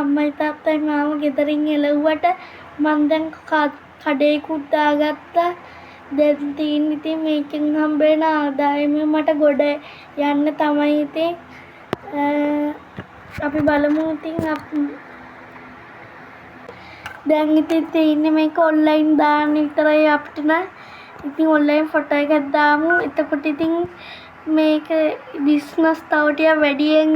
අම්මයි තාත්තයි මාව ගෙදරින් එළව්වට මං දැන් කඩේකුත් දාගත්තා. දැන් තියෙන්නේ ඉතින් මේකෙන් හම්බෙන ආදායම මට ගොඩ යන්න තමයි ඉතින් අපි බලමු ඉතින් දැන් ඉතින් තියෙන්නේ මේක ඔන්ලයින් දාන්න විතරයි අපිට නම්. ඉතින් ඔන්ලයින් ෆොටෝ එකක් දාමු. එතකොට ඉතින් මේක බිස්නස් තව ටිකක් වැඩියෙන්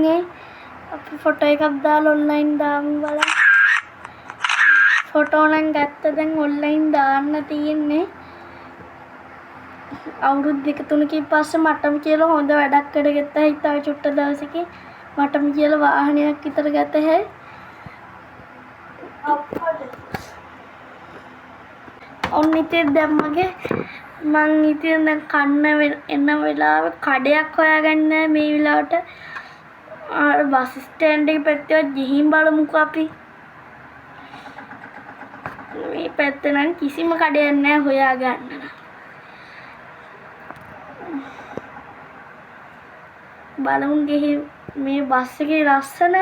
අපි ෆොටෝ එකක් දාලා ඔන්ලයින් දාමු බලන්න. ෆොටෝ නම් ගත්ත දැන් ඔන්ලයින් දාන්න තියෙන්නේ. අවුරුදු 2-3කින් පස්සේ මටම කියලා හොඳ වැඩක් කරගත්ත හැයි තව චුට්ට දවසකින් මටම කියලා වාහනයක් විතර ගත හැයි. ඔන්න ඉතින් දැන් මං ඉතින් දැන් කන්න එන වෙලාව කඩයක් හොයාගන්න මේ වෙලාවට බස් ස්ටෑන්ඩ් එකේ පැත්තේ ගිහින් බලමුකෝ අපි. මේ පැත්තේ නම් කිසිම කඩයක් නැහැ හොයාගන්න. බලමු ගිහින් මේ බස් එකේ ලස්සන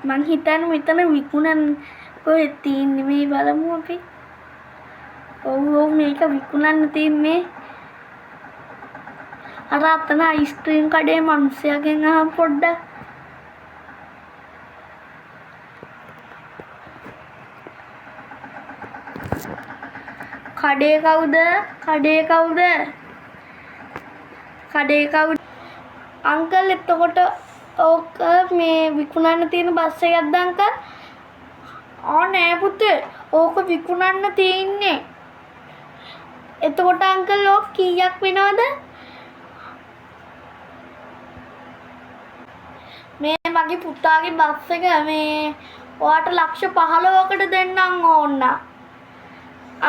මං හිතන්නේ මෙතන විකුණන් කොහෙද තියෙන්නේ මේ බලමු අපි. ඔව් මේක විකුණන්න තියෙන්නේ. අර අතන අයිස්ක්‍රීම් කඩේ මිනිස්සයාගෙන් අහන් පොඩ්ඩක්. කඩේ කවුද? අංකල් එතකොට ඕක මේ විකුණන්න තියෙන බස් එකක්ද අංකල්? නෑ පුතේ. ඕක විකුණන්න තියෙන්නේ. එතකොට අංකල් ඕක කීයක් වෙනවද? මේ මගේ පුතාගේ බස් එක මේ ඔයාට ලක්ෂ 15කට දෙන්නම් ඕන්න.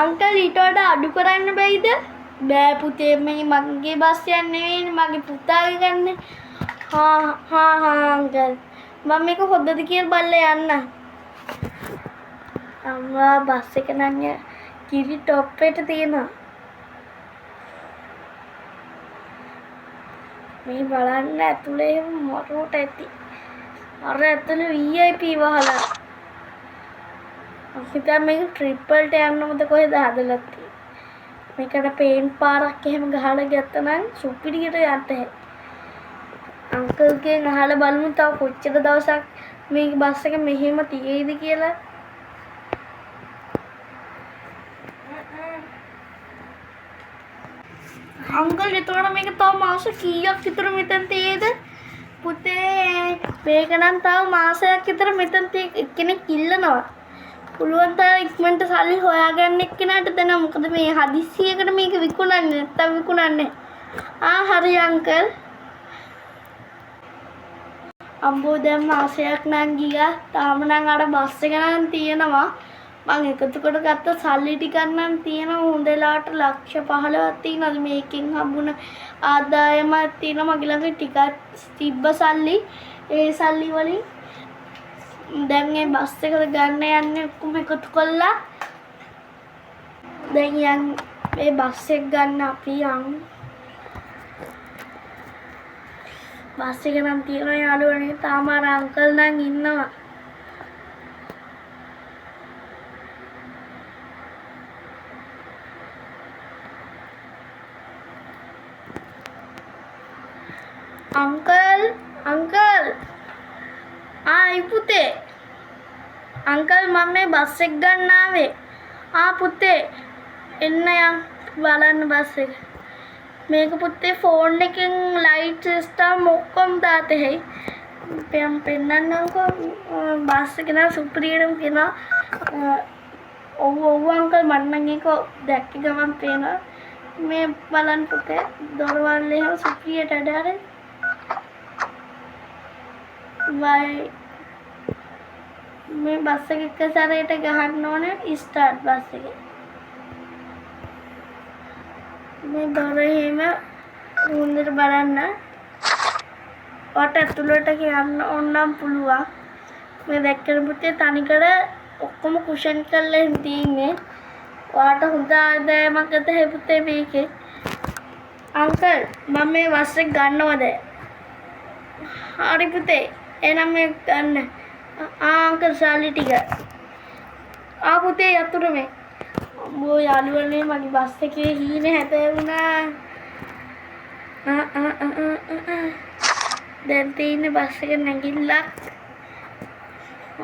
අංකල් ඊට වඩා අඩු කරන්න බැයිද? බෑ පුතේ මේ මගේ බස් එක නෙවෙයි මගේ පුතාගේ ගන්න. අංකල් මම මේක හොඳද කියලා බලලා යන්න. අම්මා බස් එක නම් කිරි টොප් එකට තියෙනවා. මේ බලන්න ඇතුලේ මොරොට ඇති. අර ඇතුලේ VIP වහලා. අපිට මේක ට්‍රිපල් ට යන්නමද කොහෙද හදලා තියෙන්නේ. මේකට පේන් පාරක් එහෙම ගහලා ගත්තනම් සුපිරියට යන්න හැකියි. අංකල්ගෙන් අහලා බලමු තව කොච්චර දවසක් මේ බස් එක මෙහෙම තියෙයිද කියලා. අංකල් එතකොට මේක තව මාස කීයක් විතර මෙතන තියෙයිද? පුතේ මේක නම් තව මාසයක් විතර මෙතන කෙනෙක් ඉල්ලනවා. පුළුවන් තරම් ඉක්මනට සල්ලි හොයාගන්න එක්කෙනාට දෙන්න. මොකද මේ හදිස්සියකට මේක විකුණන්නේ නැත්තම් විකුණන්නේ. හරි අංකල්. අම්බෝ දැන් මාසයක් නම් ගියා. තාම නම් අර බස් එක නම් තියෙනවා. මම එකතු කොට ගත්ත සල්ලි ටිකක් නම් තියෙනවා. හොඳ වෙලාවට ලක්ෂ 15ක් තියෙනවා. මේකෙන් හම්බුන ආදායමක් තියෙනවා. මගේ ළඟ ටිකක් තිබ්බ සල්ලි. ඒ සල්ලි වලින් දැන් මේ බස් එකට ගන්න යන්නේ ඔක්කොම එකතු කළා. දැන් මේ බස් එක ගන්න අපි යමු. බස් එක නම් තියෙනවා යාළුවනේ. තාම අර අංකල් නම් ඉන්නවා. අංකල් ආයි පුතේ. අංකල් මම මේ බස් එක ගන්න ආවේ. පුතේ එන්න යන් බලන්න බස් එක. මේක පුතේ ෆෝන් එකෙන් ලයිට් සිස්ටම් ඔක්කොම දාතේ හැයි. පෙන්නන්නම්කෝ බස් එක නම් සුපිරියටම කියනවා. ඔව් අංකල් මම නම් ඒක දැක්ක ගමන් පේනවා. මේ බලන්න පුතේ දොරවල් එහෙම සුපිරියට අඩාරේ. මේ බස් එක එක සැරේට ගහන්න ඕනේ ස්ටාර්ට් බස් එක. මේ දොර එහෙම හොඳට බලන්න. ඔයාට ඇතුළට යන්න ඕනම් පුළුවන්. මේ දැක්කම පුතේ තනිකර ඔක්කොම කුෂන් කරලා තියෙන්නේ. ඔයාට හොඳ ආදායමක් ගත හැකි පුතේ මේකේ. අංකල් මම මේ බස් එක ගන්නවද? හරි පුතේ. එහෙනම් මේ ගන්න. අංකල් සල්ලි ටික. පුතේ යතුරු මේ. අම්මෝ යාළුවනේ මගේ බස් එකේ හීනේ හැපෙවුණා. දැන් තියෙන්නේ බස් එක නැගිලා.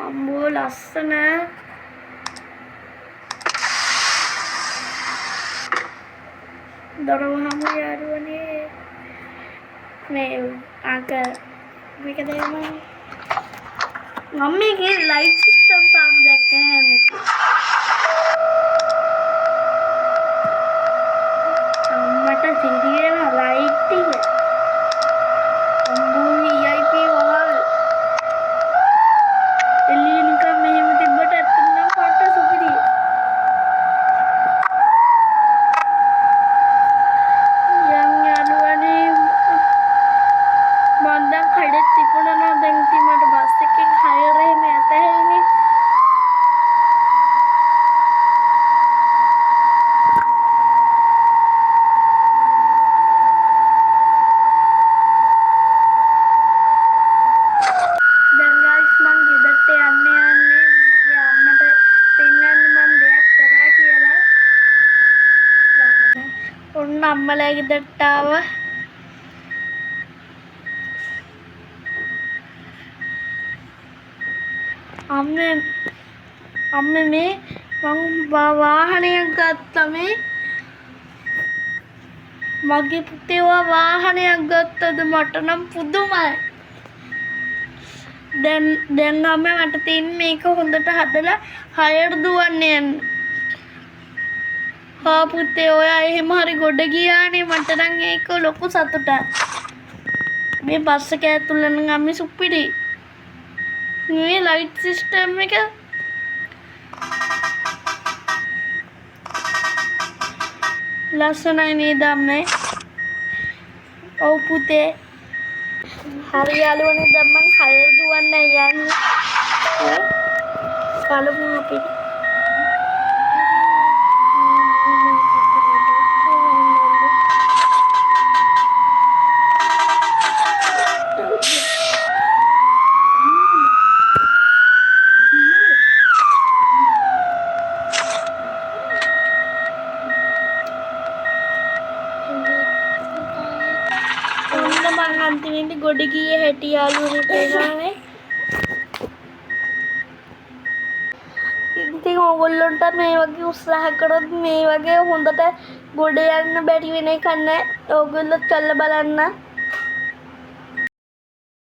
අම්මෝ ලස්සන. දොරවහම යාළුවනේ. මේ අංකල් මේක දෙන්න. මම්මීගේ ලයිට් සිස්ටම් තාම දැක්කේ නැහැ. අම්මට සිරියන ලයිට් ටික. අම්මෝ VIP වහල්. එළියනික මෙහෙම තිබ්බට ඇත්තටම පොට සුපිරි. යම් යාළුවනේ මන්දම් කඩේ තිබුණා දැන් ඉතින් මට බස් එකෙන් හයර් එහෙම ඇතැයිනේ. දැන් ගයිස් මං ගෙදරට යන්නේ මගේ අම්මට පෙන්නන්න මං දෙයක් කරා කියලා. ඔන්න අම්මලා ගෙදරට ආවා. අම්මේ මේ මං වාහනයක් ගත්තා මේ. මගේ පුතේ වාහනයක් ගත්තද මට නම් පුදුමයි. දැන් අම්මේ මට තියෙන්නේ මේක හොඳට හදලා හයර් දුවන්න යන්න. පුතේ ඔයා එහෙම හරි ගොඩ ගියානේ මට නම් ඒක ලොකු සතුටක්. මේ බස් එක ඇතුළේ නම් අම්මේ සුපිරි. මේ ලයිට් සිස්ටම් එක ලස්සනයි නේද අම්මේ? ඔව් පුතේ. හරි යාළුවනේ දැන් මං හයර් දුවන්න යන්නේ. බලමු අපි. අන්තිමේදී ගොඩ ගියේ හැටි යාළුවනේ පේනවනේ. ඉතින් ඕගොල්ලන්ට මේ වගේ උත්සාහ කරොත් මේ වගේ හොඳට ගොඩ යන්න බැරි වෙන එකක් නැහැ. ඕගොල්ලෝ කරලා බලන්න.